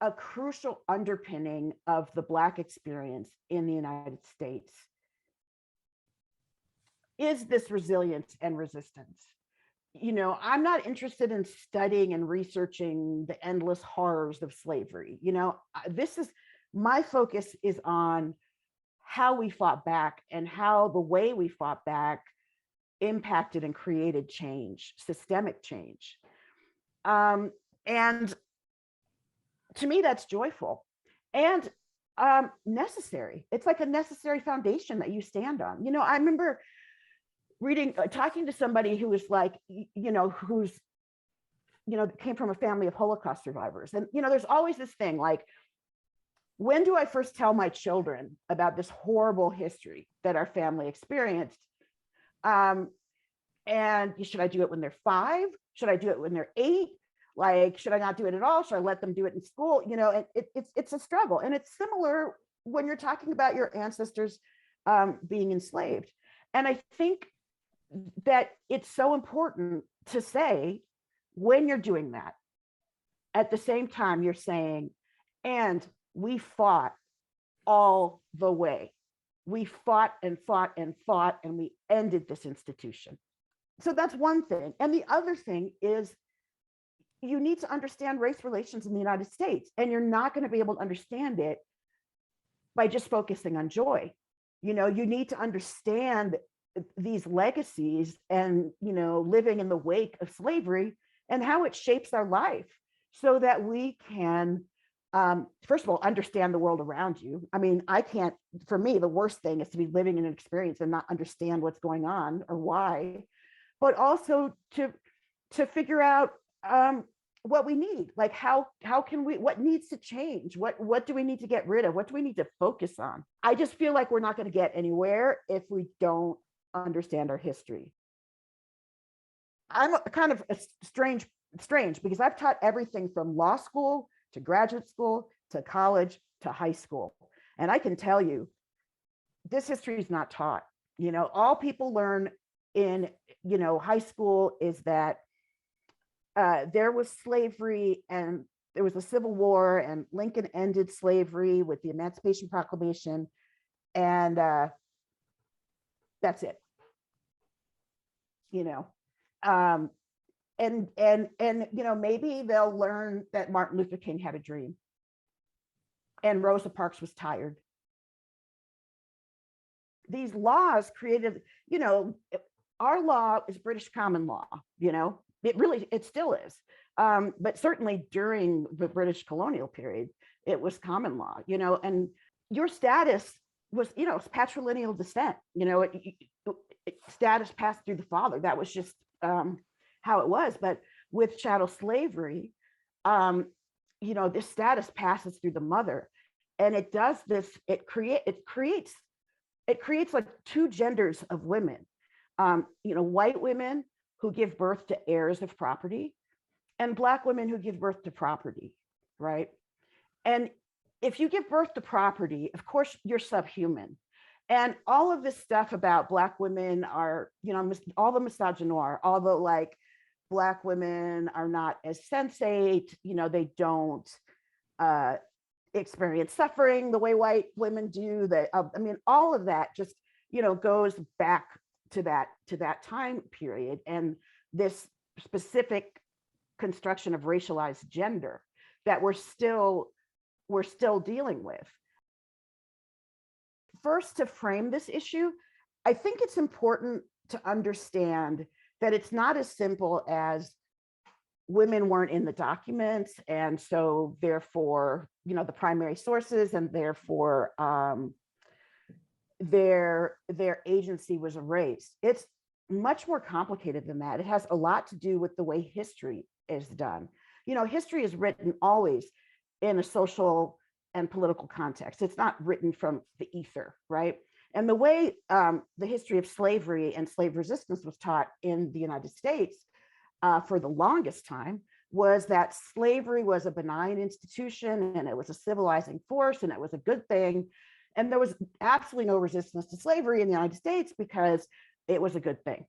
a crucial underpinning of the Black experience in the United States is this resilience and resistance. I'm not interested in studying and researching the endless horrors of slavery. This is my focus is on how we fought back and how the way we fought back impacted and created change, systemic change. And to me, that's joyful and necessary. It's like a necessary foundation that you stand on. I remember talking to somebody who was like, who's, came from a family of Holocaust survivors. And, there's always this thing like, when do I first tell my children about this horrible history that our family experienced? And should I do it when they're 5? Should I do it when they're 8? Like, should I not do it at all? Should I let them do it in school? And it's a struggle. And it's similar when you're talking about your ancestors being enslaved. And I think that it's so important to say, when you're doing that, at the same time, you're saying, and we fought all the way. We fought and fought and fought, and we ended this institution. So that's one thing. And the other thing is, you need to understand race relations in the United States, and you're not going to be able to understand it by just focusing on joy. You need to understand these legacies and, living in the wake of slavery and how it shapes our life so that we can, first of all, understand the world around you. I mean, for me, the worst thing is to be living in an experience and not understand what's going on or why, but also to figure out what we need, like how can we, what needs to change, what do we need to get rid of, what do we need to focus on? I just feel like we're not going to get anywhere if we don't understand our history. I'm kind of strange because I've taught everything from law school to graduate school to college to high school, and I can tell you this history is not taught. All people learn in high school is that there was slavery and there was a Civil War, and Lincoln ended slavery with the Emancipation Proclamation, and that's it. And maybe they'll learn that Martin Luther King had a dream and Rosa Parks was tired. These laws created, our law is British common law, it still is. But certainly during the British colonial period, it was common law, and your status was, it's patrilineal descent, status passed through the father. That was just how it was. But with chattel slavery, this status passes through the mother, and it does this. It creates like two genders of women. White women who give birth to heirs of property, and Black women who give birth to property, right? And if you give birth to property, of course, you're subhuman. And all of this stuff about Black women are, all the misogynoir, all the like, Black women are not as sensate, they don't experience suffering the way white women do. All of that just, goes back to that time period, and this specific construction of racialized gender that we're still dealing with. First, to frame this issue, I think it's important to understand that it's not as simple as women weren't in the documents, and so therefore, the primary sources, and therefore their agency was erased. It's much more complicated than that. It has a lot to do with the way history is done. History is written always in a social and political context. It's not written from the ether, right? And the way the history of slavery and slave resistance was taught in the United States for the longest time was that slavery was a benign institution, and it was a civilizing force, and it was a good thing. And there was absolutely no resistance to slavery in the United States because it was a good thing.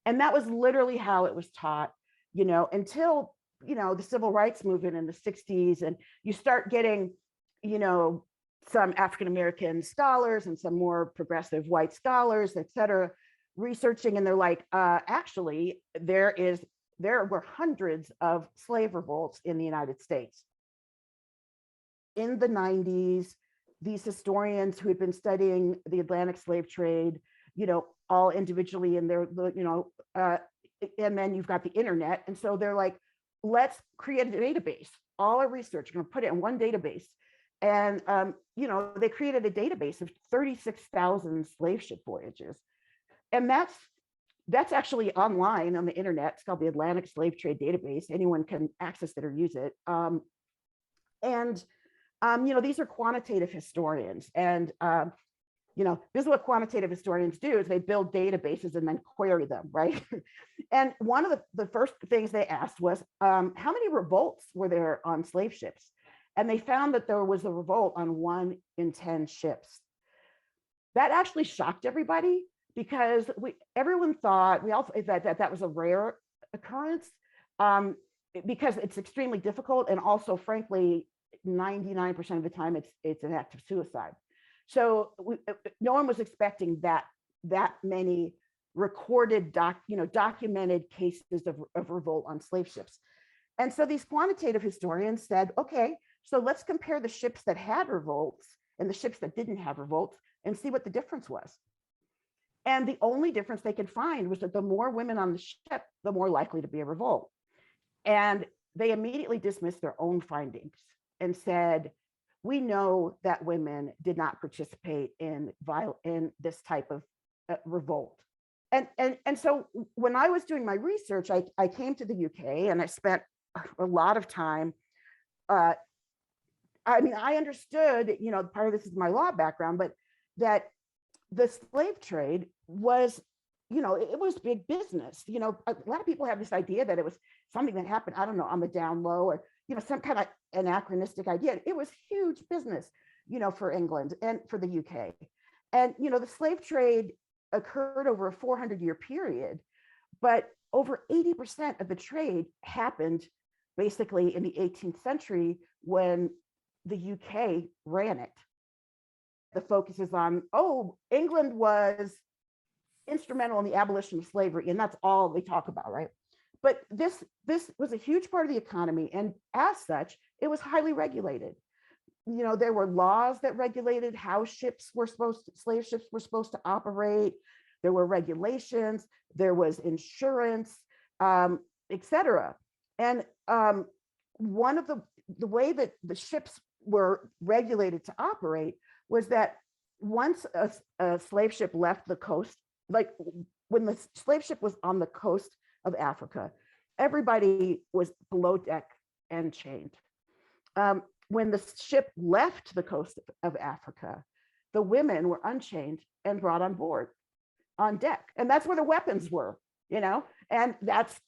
And that was literally how it was taught, until the civil rights movement in the 60s, and you start getting, some African American scholars and some more progressive white scholars, et cetera, researching, and they're like, actually, there were hundreds of slave revolts in the United States. In the 90s, these historians who had been studying the Atlantic slave trade, all individually in their, and then you've got the internet. And so they're like, let's create a database. All our research, we're going to put it in one database. And, they created a database of 36,000 slave ship voyages. And that's actually online on the internet. It's called the Atlantic Slave Trade Database. Anyone can access it or use it. These are quantitative historians. And, this is what quantitative historians do, is they build databases and then query them, right? And one of the first things they asked was, how many revolts were there on slave ships? And they found that there was a revolt on 1 in 10 ships. That actually shocked everybody, because everyone thought that was a rare occurrence, because it's extremely difficult, and also, frankly, 99% of the time it's an act of suicide. So no one was expecting that many recorded, documented cases of revolt on slave ships. And so these quantitative historians said, okay, so let's compare the ships that had revolts and the ships that didn't have revolts and see what the difference was. And the only difference they could find was that the more women on the ship, the more likely to be a revolt. And they immediately dismissed their own findings and said, we know that women did not participate in this type of revolt. And so when I was doing my research, I came to the UK, and I spent a lot of time. I understood, part of this is my law background, but that the slave trade was, it was big business. A lot of people have this idea that it was something that happened, I don't know, on the down low, or, some kind of anachronistic idea. It was huge business, for England and for the UK. And, the slave trade occurred over a 400-year period, but over 80% of the trade happened basically in the 18th century, when the UK ran it. The focus is on, England was instrumental in the abolition of slavery, and that's all they talk about, right? But this was a huge part of the economy, and as such, it was highly regulated. There were laws that regulated how slave ships were supposed to operate. There were regulations, there was insurance, etc. And one of the way that the ships were regulated to operate was that once a slave ship left the coast, like when the slave ship was on the coast of Africa, everybody was below deck and chained. When the ship left the coast of Africa, the women were unchained and brought on board on deck. And that's where the weapons were, and that's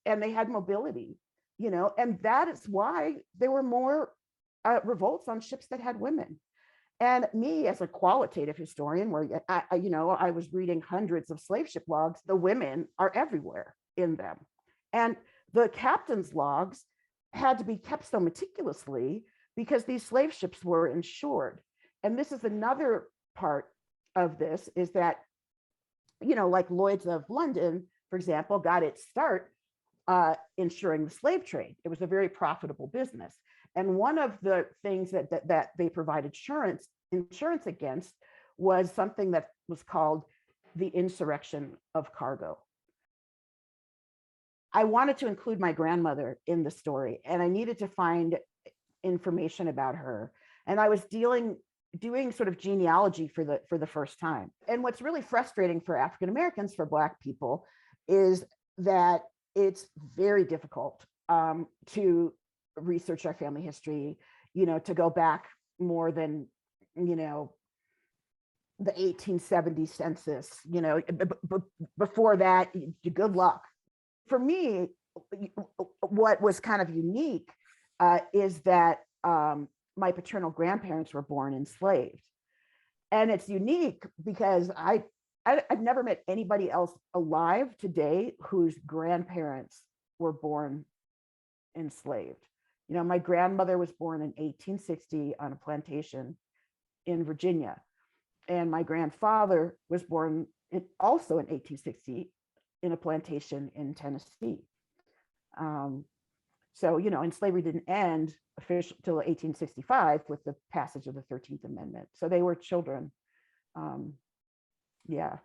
and they had mobility, and that is why there were more revolts on ships that had women. And me, as a qualitative historian, where I was reading hundreds of slave ship logs, the women are everywhere in them. And the captain's logs had to be kept so meticulously because these slave ships were insured. And this is another part of this, is that, like Lloyd's of London, for example, got its start insuring the slave trade. It was a very profitable business. And one of the things that they provided insurance against was something that was called the insurrection of cargo. I wanted to include my grandmother in the story, and I needed to find information about her. And I was doing sort of genealogy for the first time. And what's really frustrating for African Americans, for Black people, is that it's very difficult to research our family history, to go back more than, the 1870 census, before that, good luck. For me, what was kind of unique is that my paternal grandparents were born enslaved. And it's unique because I've never met anybody else alive today whose grandparents were born enslaved. My grandmother was born in 1860 on a plantation in Virginia, and my grandfather was born also in 1860 in a plantation in Tennessee. So, and slavery didn't end officially till 1865 with the passage of the 13th Amendment. So they were children. Yeah.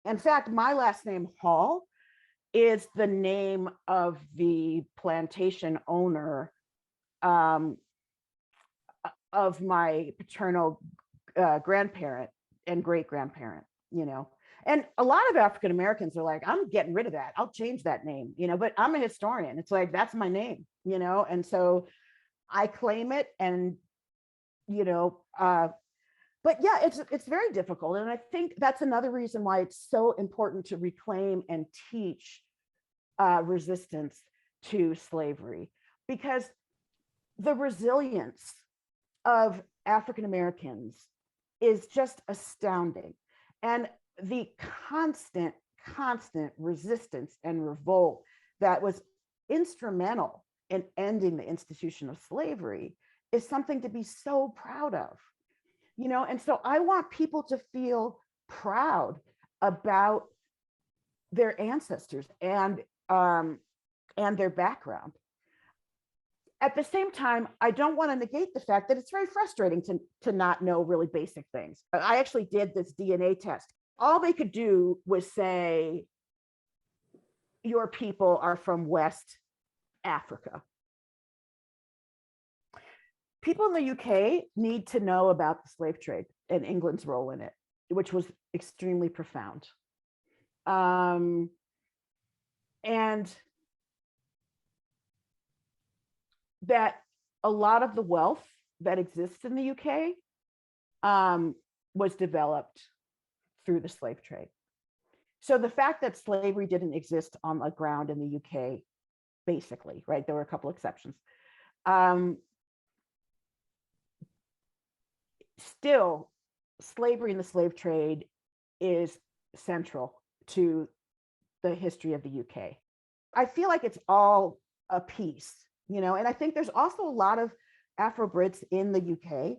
In fact, my last name, Hall, is the name of the plantation owner of my paternal grandparent and great grandparent, And a lot of African Americans are like, I'm getting rid of that. I'll change that name, but I'm a historian. It's like, that's my name, and so I claim it. And, but yeah, it's very difficult. And I think that's another reason why it's so important to reclaim and teach resistance to slavery, because the resilience of African Americans is just astounding. And the constant resistance and revolt that was instrumental in ending the institution of slavery is something to be so proud of, and so I want people to feel proud about their ancestors and their background. At the same time, I don't want to negate the fact that it's very frustrating to not know really basic things. I actually did this DNA test. All they could do was say, your people are from West Africa. People in the UK need to know about the slave trade and England's role in it, which was extremely profound. And that a lot of the wealth that exists in the UK was developed through the slave trade. So the fact that slavery didn't exist on the ground in the UK, basically, right? There were a couple exceptions. Still, slavery and the slave trade is central to the history of the UK. I feel like it's all a piece, and I think there's also a lot of Afro-Brits in the UK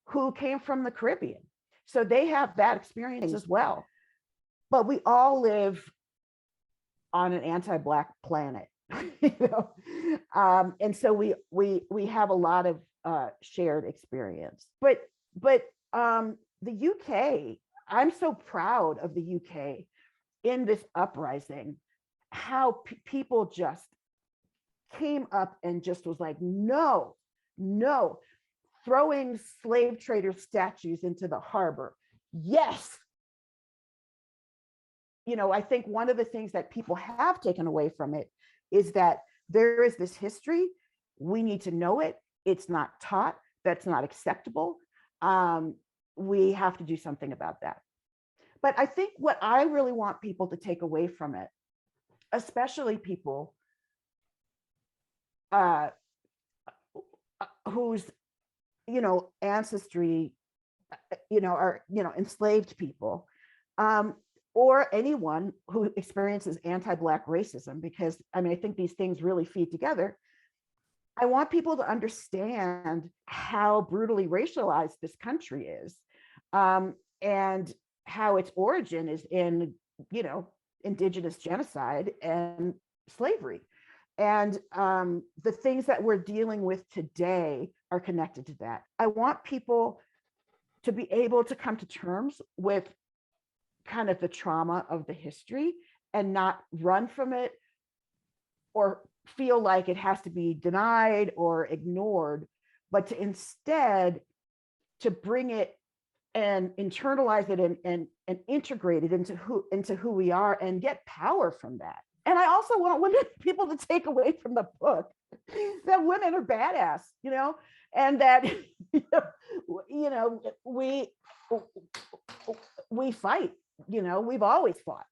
who came from the Caribbean. So they have that experience as well. But we all live on an anti-Black planet, and so we have a lot of shared experience. But the UK, I'm so proud of the UK in this uprising, how people just came up and just was like, no, throwing slave trader statues into the harbor. Yes. I think one of the things that people have taken away from it is that there is this history. We need to know it. It's not taught. That's not acceptable. We have to do something about that. But I think what I really want people to take away from it, especially people whose ancestry are enslaved people, or anyone who experiences anti-Black racism, because I think these things really feed together. I want people to understand how brutally racialized this country is, and how its origin is in indigenous genocide and slavery. And the things that we're dealing with today are connected to that. I want people to be able to come to terms with kind of the trauma of the history and not run from it or feel like it has to be denied or ignored, but to instead to bring it and internalize it and integrate it into who we are and get power from that. And I also want people to take away from the book that women are badass, and that we fight. We've always fought.